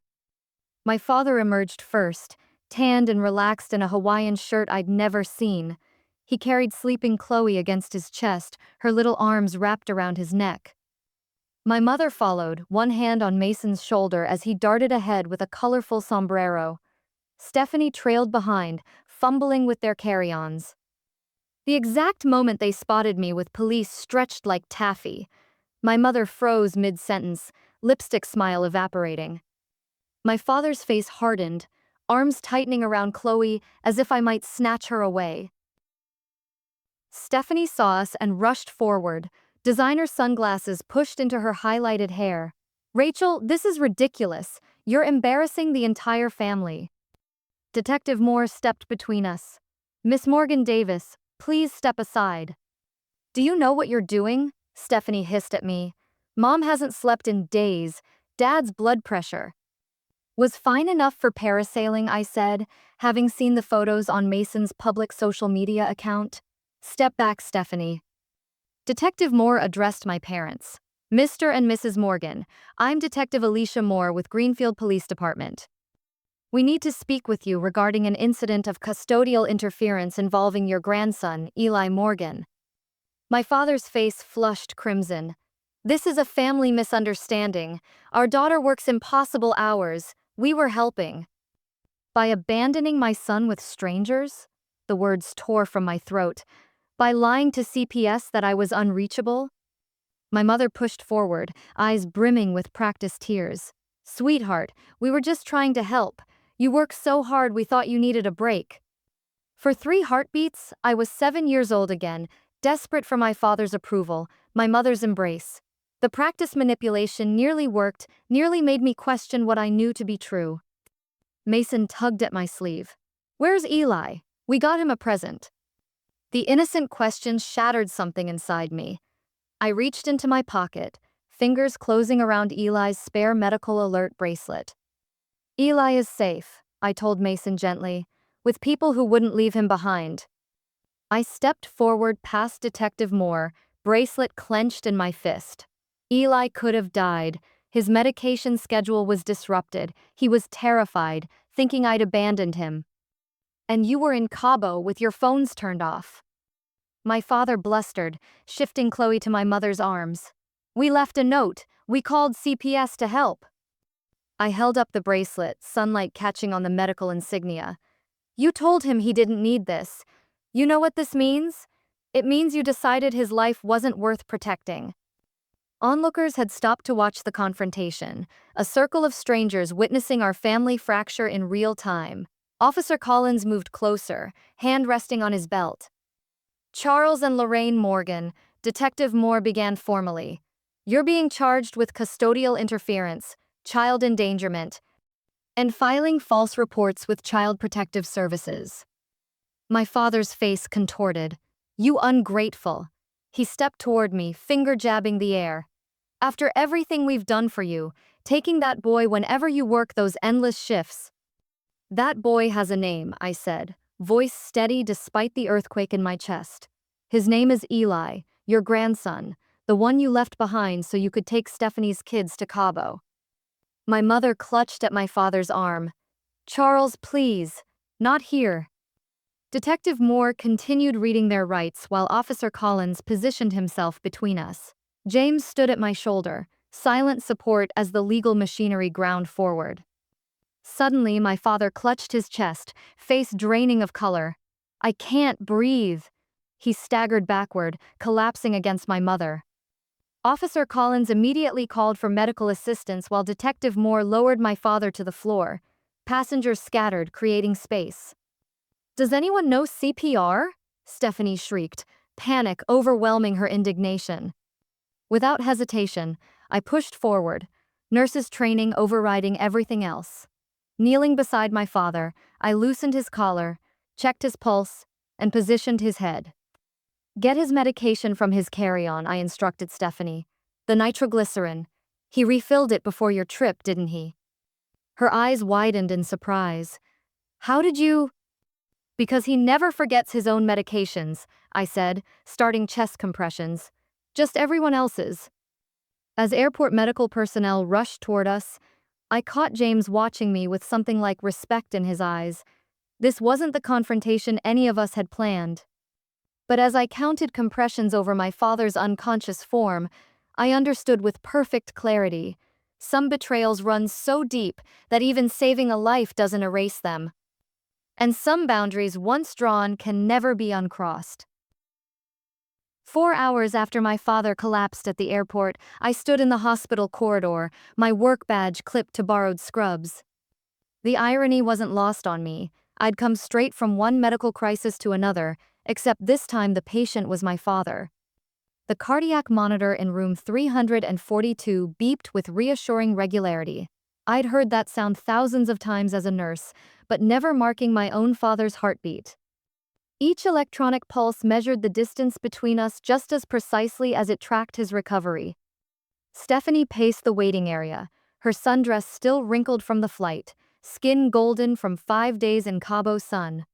My father emerged first, tanned and relaxed in a Hawaiian shirt I'd never seen. He carried sleeping Chloe against his chest, her little arms wrapped around his neck. My mother followed, one hand on Mason's shoulder as he darted ahead with a colorful sombrero. Stephanie trailed behind, fumbling with their carry-ons. The exact moment they spotted me with police stretched like taffy, my mother froze mid-sentence, lipstick smile evaporating. My father's face hardened, arms tightening around Chloe as if I might snatch her away. Stephanie saw us and rushed forward, designer sunglasses pushed into her highlighted hair. "Rachel, this is ridiculous. You're embarrassing the entire family." Detective Moore stepped between us. "Miss Morgan Davis, please step aside." "Do you know what you're doing?" Stephanie hissed at me. "Mom hasn't slept in days. Dad's blood pressure." "Was fine enough for parasailing," I said, having seen the photos on Mason's public social media account. "Step back, Stephanie." Detective Moore addressed my parents. "Mr. and Mrs. Morgan, I'm Detective Alicia Moore with Greenfield Police Department. We need to speak with you regarding an incident of custodial interference involving your grandson, Eli Morgan." My father's face flushed crimson. "This is a family misunderstanding. Our daughter works impossible hours. We were helping." "By abandoning my son with strangers?" The words tore from my throat. By lying to CPS that I was unreachable? My mother pushed forward, eyes brimming with practiced tears. Sweetheart, we were just trying to help. You worked so hard we thought you needed a break. For 3 heartbeats, I was 7 years old again, desperate for my father's approval, my mother's embrace. The practice manipulation nearly worked, nearly made me question what I knew to be true. Mason tugged at my sleeve. Where's Eli? We got him a present. The innocent question shattered something inside me. I reached into my pocket, fingers closing around Eli's spare medical alert bracelet. Eli is safe, I told Mason gently, with people who wouldn't leave him behind. I stepped forward past Detective Moore, bracelet clenched in my fist. Eli could have died. His medication schedule was disrupted. He was terrified, thinking I'd abandoned him. And you were in Cabo with your phones turned off. My father blustered, shifting Chloe to my mother's arms. We left a note. We called CPS to help. I held up the bracelet, sunlight catching on the medical insignia. You told him he didn't need this. You know what this means? It means you decided his life wasn't worth protecting. Onlookers had stopped to watch the confrontation, a circle of strangers witnessing our family fracture in real time. Officer Collins moved closer, hand resting on his belt. Charles and Lorraine Morgan, Detective Moore began formally. You're being charged with custodial interference, child endangerment, and filing false reports with Child Protective Services. My father's face contorted. You ungrateful. He stepped toward me, finger jabbing the air. After everything we've done for you, taking that boy whenever you work those endless shifts. That boy has a name, I said, voice steady despite the earthquake in my chest. His name is Eli, your grandson, the one you left behind so you could take Stephanie's kids to Cabo. My mother clutched at my father's arm. Charles, please, not here. Detective Moore continued reading their rights while Officer Collins positioned himself between us. James stood at my shoulder, silent support as the legal machinery ground forward. Suddenly, my father clutched his chest, face draining of color. I can't breathe. He staggered backward, collapsing against my mother. Officer Collins immediately called for medical assistance while Detective Moore lowered my father to the floor. Passengers scattered, creating space. Does anyone know CPR? Stephanie shrieked, panic overwhelming her indignation. Without hesitation, I pushed forward, nurses' training overriding everything else. Kneeling beside my father, I loosened his collar, checked his pulse, and positioned his head. Get his medication from his carry-on, I instructed Stephanie. The nitroglycerin. He refilled it before your trip, didn't he? Her eyes widened in surprise. How did you? Because he never forgets his own medications, I said, starting chest compressions. Just everyone else's. As airport medical personnel rushed toward us, I caught James watching me with something like respect in his eyes. This wasn't the confrontation any of us had planned. But as I counted compressions over my father's unconscious form, I understood with perfect clarity. Some betrayals run so deep that even saving a life doesn't erase them. And some boundaries once drawn can never be uncrossed. 4 hours after my father collapsed at the airport, I stood in the hospital corridor, my work badge clipped to borrowed scrubs. The irony wasn't lost on me. I'd come straight from one medical crisis to another, except this time the patient was my father. The cardiac monitor in room 342 beeped with reassuring regularity. I'd heard that sound thousands of times as a nurse, but never marking my own father's heartbeat. Each electronic pulse measured the distance between us just as precisely as it tracked his recovery. Stephanie paced the waiting area, her sundress still wrinkled from the flight, skin golden from 5 days in Cabo sun.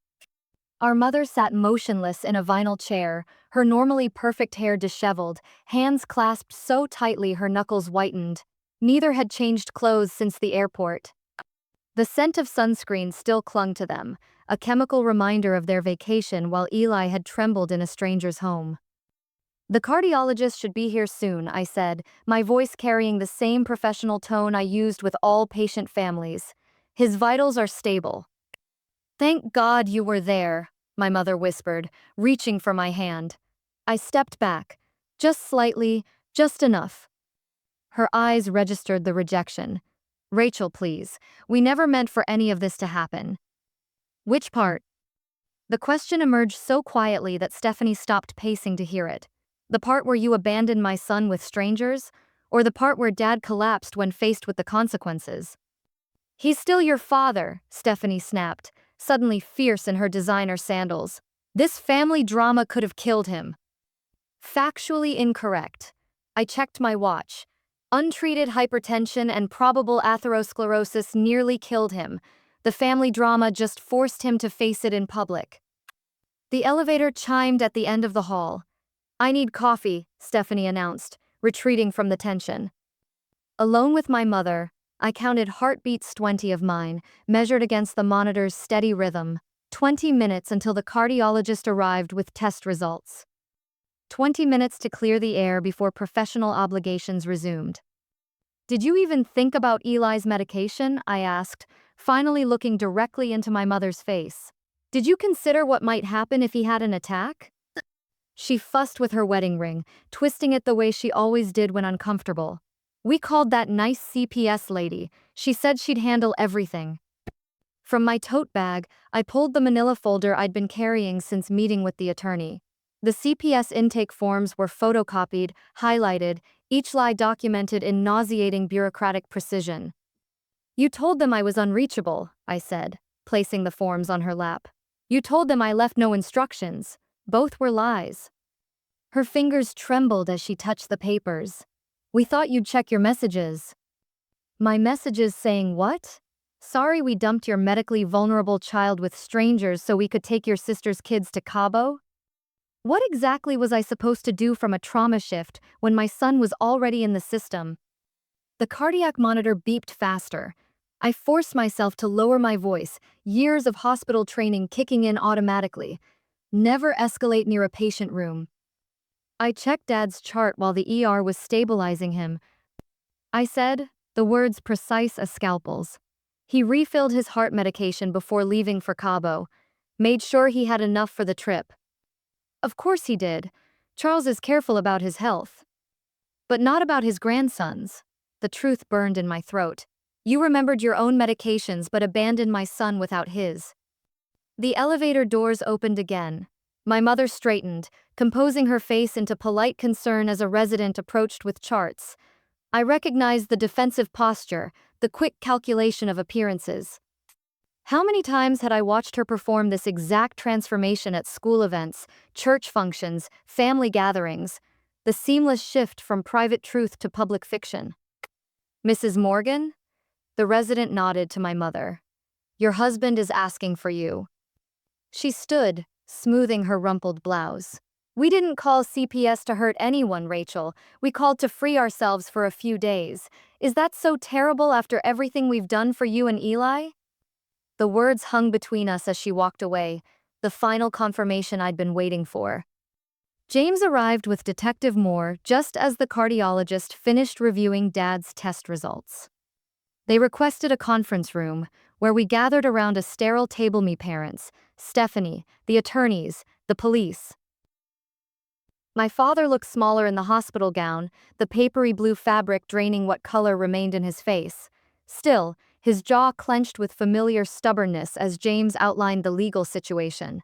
Our mother sat motionless in a vinyl chair, her normally perfect hair disheveled, hands clasped so tightly her knuckles whitened. Neither had changed clothes since the airport. The scent of sunscreen still clung to them, a chemical reminder of their vacation while Eli had trembled in a stranger's home. The cardiologist should be here soon, I said, my voice carrying the same professional tone I used with all patient families. His vitals are stable. Thank God you were there. my mother whispered, reaching for my hand. I stepped back. Just slightly, just enough. Her eyes registered the rejection. Rachel, please. We never meant for any of this to happen. Which part? The question emerged so quietly that Stephanie stopped pacing to hear it. The part where you abandoned my son with strangers? Or the part where Dad collapsed when faced with the consequences? He's still your father, Stephanie snapped, suddenly fierce in her designer sandals. This family drama could have killed him. Factually incorrect. I checked my watch. Untreated hypertension and probable atherosclerosis nearly killed him. The family drama just forced him to face it in public. The elevator chimed at the end of the hall. I need coffee, Stephanie announced, retreating from the tension. Alone with my mother, I counted heartbeats 20 of mine, measured against the monitor's steady rhythm. 20 minutes until the cardiologist arrived with test results. 20 minutes to clear the air before professional obligations resumed. Did you even think about Eli's medication? I asked, finally looking directly into my mother's face. Did you consider what might happen if he had an attack? She fussed with her wedding ring, twisting it the way she always did when uncomfortable. We called that nice CPS lady. She said she'd handle everything. From my tote bag, I pulled the manila folder I'd been carrying since meeting with the attorney. The CPS intake forms were photocopied, highlighted, each lie documented in nauseating bureaucratic precision. You told them I was unreachable, I said, placing the forms on her lap. You told them I left no instructions. Both were lies. Her fingers trembled as she touched the papers. We thought you'd check your messages. My messages saying what? Sorry we dumped your medically vulnerable child with strangers so we could take your sister's kids to Cabo? What exactly was I supposed to do from a trauma shift when my son was already in the system? The cardiac monitor beeped faster. I forced myself to lower my voice, years of hospital training kicking in automatically. Never escalate near a patient room. I checked Dad's chart while the ER was stabilizing him. I said, the words precise as scalpels. He refilled his heart medication before leaving for Cabo. Made sure he had enough for the trip. Of course he did. Charles is careful about his health. But not about his grandsons. The truth burned in my throat. You remembered your own medications but abandoned my son without his. The elevator doors opened again. My mother straightened, composing her face into polite concern as a resident approached with charts. I recognized the defensive posture, the quick calculation of appearances. How many times had I watched her perform this exact transformation at school events, church functions, family gatherings, the seamless shift from private truth to public fiction? Mrs. Morgan? The resident nodded to my mother. Your husband is asking for you. She stood, smoothing her rumpled blouse. We didn't call CPS to hurt anyone, Rachel. We called to free ourselves for a few days. Is that so terrible after everything we've done for you and Eli? The words hung between us as she walked away, the final confirmation I'd been waiting for. James arrived with Detective Moore just as the cardiologist finished reviewing Dad's test results. They requested a conference room, where we gathered around a sterile table. Me parents, Stephanie, the attorneys, the police. My father looked smaller in the hospital gown, the papery blue fabric draining what color remained in his face. Still, his jaw clenched with familiar stubbornness as James outlined the legal situation.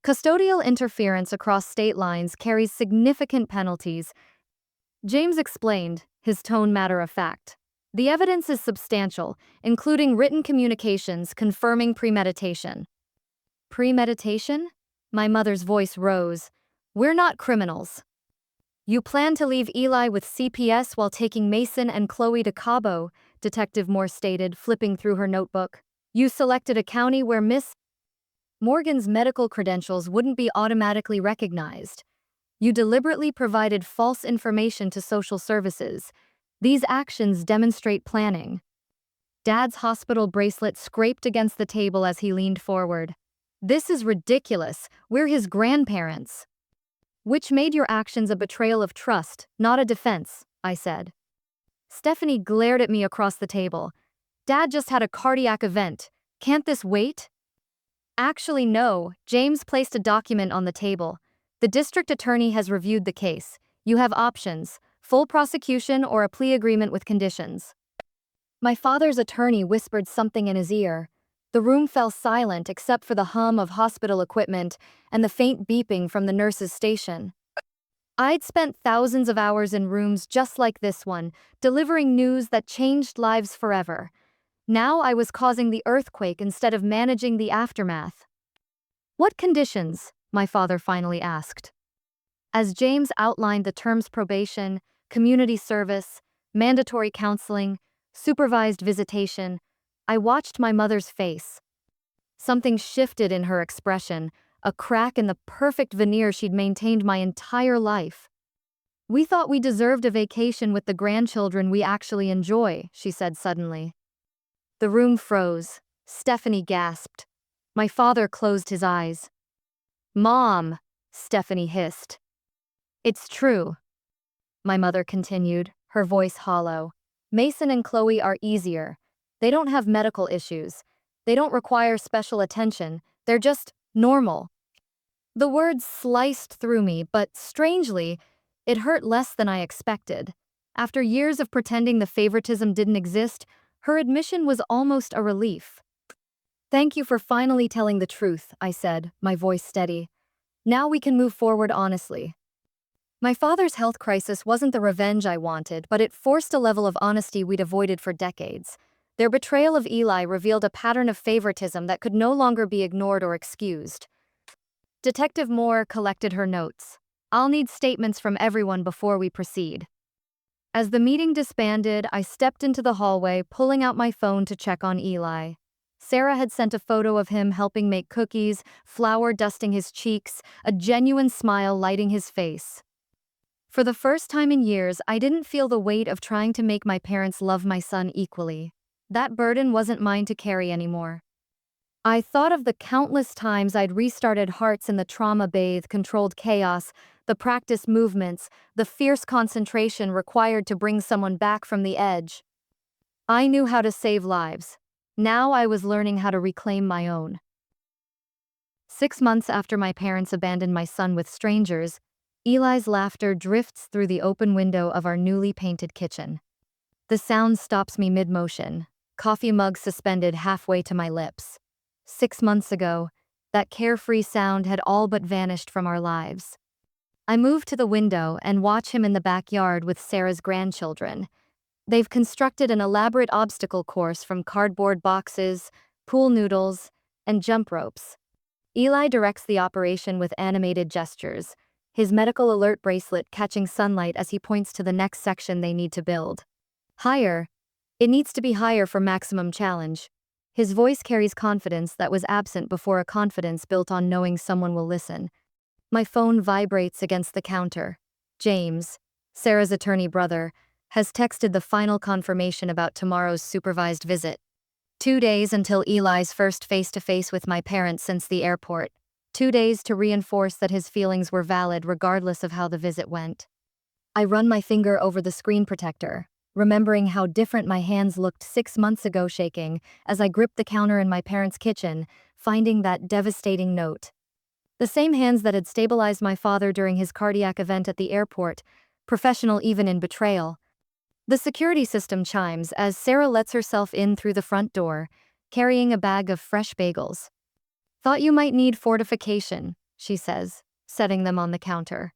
Custodial interference across state lines carries significant penalties. James explained, his tone matter of fact. The evidence is substantial, including written communications confirming premeditation. Premeditation? My mother's voice rose. We're not criminals. You plan to leave Eli with CPS while taking Mason and Chloe to Cabo, Detective Moore stated, flipping through her notebook. You selected a county where Miss Morgan's medical credentials wouldn't be automatically recognized. You deliberately provided false information to social services. These actions demonstrate planning. Dad's hospital bracelet scraped against the table as he leaned forward. This is ridiculous. We're his grandparents. Which made your actions a betrayal of trust, not a defense, I said. Stephanie glared at me across the table. Dad just had a cardiac event. Can't this wait? Actually, no. James placed a document on the table. The district attorney has reviewed the case. You have options: full prosecution or a plea agreement with conditions. My father's attorney whispered something in his ear. The room fell silent except for the hum of hospital equipment and the faint beeping from the nurse's station. I'd spent thousands of hours in rooms just like this one, delivering news that changed lives forever. Now I was causing the earthquake instead of managing the aftermath. What conditions? My father finally asked. As James outlined the terms: probation, community service, mandatory counseling, supervised visitation, I watched my mother's face. Something shifted in her expression, a crack in the perfect veneer she'd maintained my entire life. We thought we deserved a vacation with the grandchildren we actually enjoy, she said suddenly. The room froze. Stephanie gasped. My father closed his eyes. Mom, Stephanie hissed. It's true, my mother continued, her voice hollow. Mason and Chloe are easier. They don't have medical issues. They don't require special attention. They're just normal. The words sliced through me, but strangely, it hurt less than I expected. After years of pretending the favoritism didn't exist, her admission was almost a relief. Thank you for finally telling the truth, I said, my voice steady. Now we can move forward honestly. My father's health crisis wasn't the revenge I wanted, but it forced a level of honesty we'd avoided for decades. Their betrayal of Eli revealed a pattern of favoritism that could no longer be ignored or excused. Detective Moore collected her notes. I'll need statements from everyone before we proceed. As the meeting disbanded, I stepped into the hallway, pulling out my phone to check on Eli. Sarah had sent a photo of him helping make cookies, flour dusting his cheeks, a genuine smile lighting his face. For the first time in years, I didn't feel the weight of trying to make my parents love my son equally. That burden wasn't mine to carry anymore. I thought of the countless times I'd restarted hearts in the trauma-bathed, controlled chaos, the practiced movements, the fierce concentration required to bring someone back from the edge. I knew how to save lives. Now I was learning how to reclaim my own. 6 months after my parents abandoned my son with strangers, Eli's laughter drifts through the open window of our newly painted kitchen. The sound stops me mid-motion, coffee mug suspended halfway to my lips. 6 months ago, that carefree sound had all but vanished from our lives. I move to the window and watch him in the backyard with Sarah's grandchildren. They've constructed an elaborate obstacle course from cardboard boxes, pool noodles, and jump ropes. Eli directs the operation with animated gestures, his medical alert bracelet catching sunlight as he points to the next section they need to build. Higher. It needs to be higher for maximum challenge. His voice carries confidence that was absent before, a confidence built on knowing someone will listen. My phone vibrates against the counter. James, Sarah's attorney brother, has texted the final confirmation about tomorrow's supervised visit. 2 days until Eli's first face-to-face with my parents since the airport. 2 days to reinforce that his feelings were valid regardless of how the visit went. I run my finger over the screen protector, remembering how different my hands looked 6 months ago, shaking as I gripped the counter in my parents' kitchen, finding that devastating note. The same hands that had stabilized my father during his cardiac event at the airport, professional even in betrayal. The security system chimes as Sarah lets herself in through the front door, carrying a bag of fresh bagels. Thought you might need fortification, she says, setting them on the counter.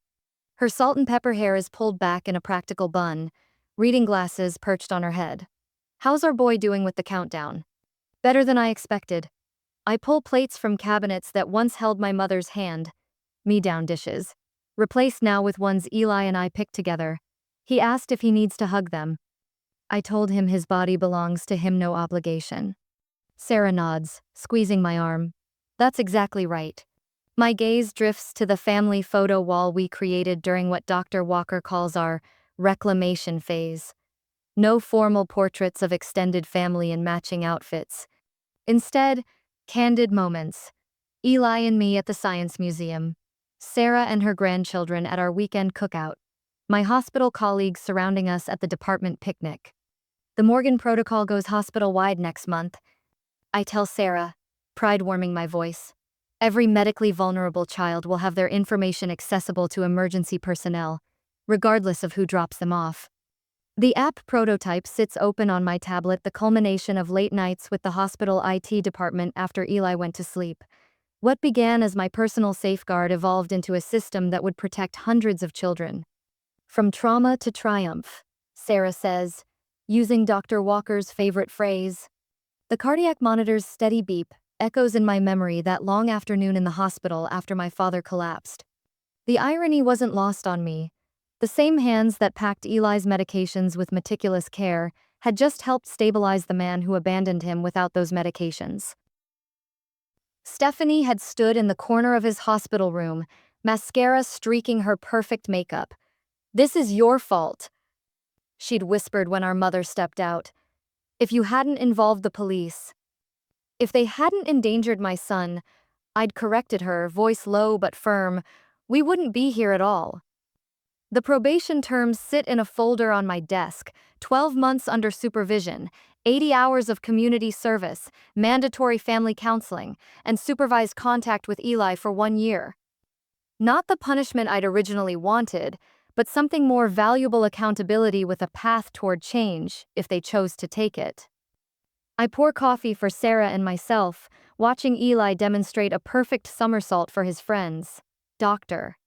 Her salt and pepper hair is pulled back in a practical bun, reading glasses perched on her head. How's our boy doing with the countdown? Better than I expected. I pull plates from cabinets that once held my mother's hand, me-down dishes, replaced now with ones Eli and I picked together. He asked if he needs to hug them. I told him his body belongs to him, no obligation. Sarah nods, squeezing my arm. That's exactly right. My gaze drifts to the family photo wall we created during what Dr. Walker calls our reclamation phase. No formal portraits of extended family in matching outfits. Instead, candid moments. Eli and me at the Science Museum. Sarah and her grandchildren at our weekend cookout. My hospital colleagues surrounding us at the department picnic. The Morgan protocol goes hospital-wide next month. I tell Sarah, pride warming my voice. Every medically vulnerable child will have their information accessible to emergency personnel, regardless of who drops them off. The app prototype sits open on my tablet, the culmination of late nights with the hospital IT department after Eli went to sleep. What began as my personal safeguard evolved into a system that would protect hundreds of children. From trauma to triumph, Sarah says, using Dr. Walker's favorite phrase. The cardiac monitor's steady beep echoes in my memory that long afternoon in the hospital after my father collapsed. The irony wasn't lost on me. The same hands that packed Eli's medications with meticulous care had just helped stabilize the man who abandoned him without those medications. Stephanie had stood in the corner of his hospital room, mascara streaking her perfect makeup. "This is your fault," she'd whispered when our mother stepped out. "If you hadn't involved the police. If they hadn't endangered my son," I'd corrected her, voice low but firm, "we wouldn't be here at all." The probation terms sit in a folder on my desk: 12 months under supervision, 80 hours of community service, mandatory family counseling, and supervised contact with Eli for 1 year. Not the punishment I'd originally wanted, but something more valuable: accountability with a path toward change, if they chose to take it. I pour coffee for Sarah and myself, watching Eli demonstrate a perfect somersault for his friends. Dr.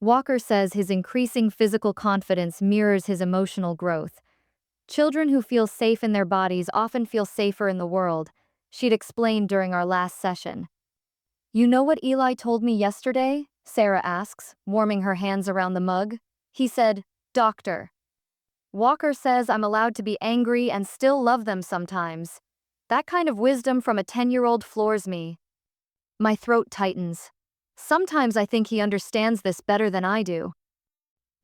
Walker says his increasing physical confidence mirrors his emotional growth. Children who feel safe in their bodies often feel safer in the world, she'd explained during our last session. "You know what Eli told me yesterday?" Sarah asks, warming her hands around the mug. "He said, 'Doctor Walker says I'm allowed to be angry and still love them sometimes.' That kind of wisdom from a 10-year-old floors me." My throat tightens. Sometimes I think he understands this better than I do.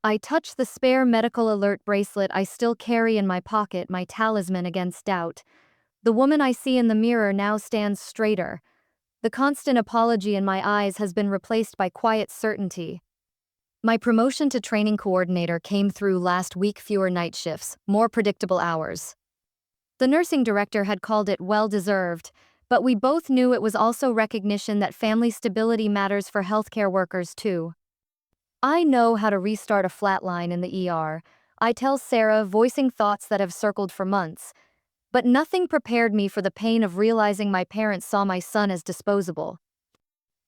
I touch the spare medical alert bracelet I still carry in my pocket, my talisman against doubt. The woman I see in the mirror now stands straighter. The constant apology in my eyes has been replaced by quiet certainty. My promotion to training coordinator came through last week: fewer night shifts, more predictable hours. The nursing director had called it well-deserved, but we both knew it was also recognition that family stability matters for healthcare workers too. "I know how to restart a flatline in the ER," I tell Sarah, voicing thoughts that have circled for months. But nothing prepared me for the pain of realizing my parents saw my son as disposable.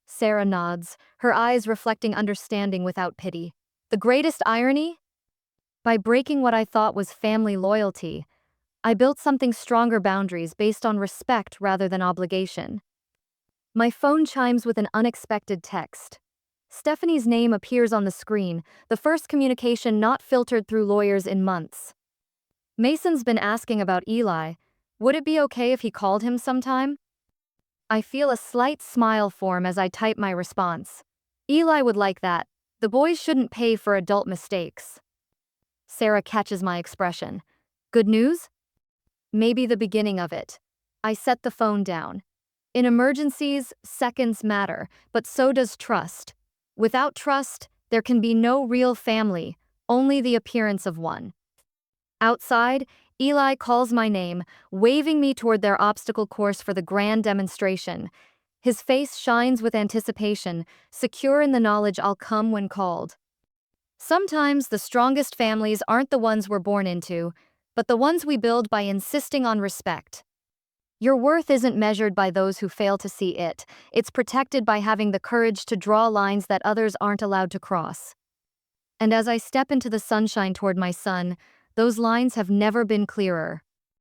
Sarah nods, her eyes reflecting understanding without pity. The greatest irony? By breaking what I thought was family loyalty, I built something stronger: boundaries based on respect rather than obligation. My phone chimes with an unexpected text. Stephanie's name appears on the screen, the first communication not filtered through lawyers in months. "Mason's been asking about Eli. Would it be okay if he called him sometime?" I feel a slight smile form as I type my response. "Eli would like that. The boys shouldn't pay for adult mistakes." Sarah catches my expression. "Good news?" "Maybe the beginning of it." I set the phone down. In emergencies, seconds matter, but so does trust. Without trust, there can be no real family, only the appearance of one. Outside, Eli calls my name, waving me toward their obstacle course for the grand demonstration. His face shines with anticipation, secure in the knowledge I'll come when called. Sometimes the strongest families aren't the ones we're born into, but the ones we build by insisting on respect. Your worth isn't measured by those who fail to see it. It's protected by having the courage to draw lines that others aren't allowed to cross. And as I step into the sunshine toward my son, those lines have never been clearer.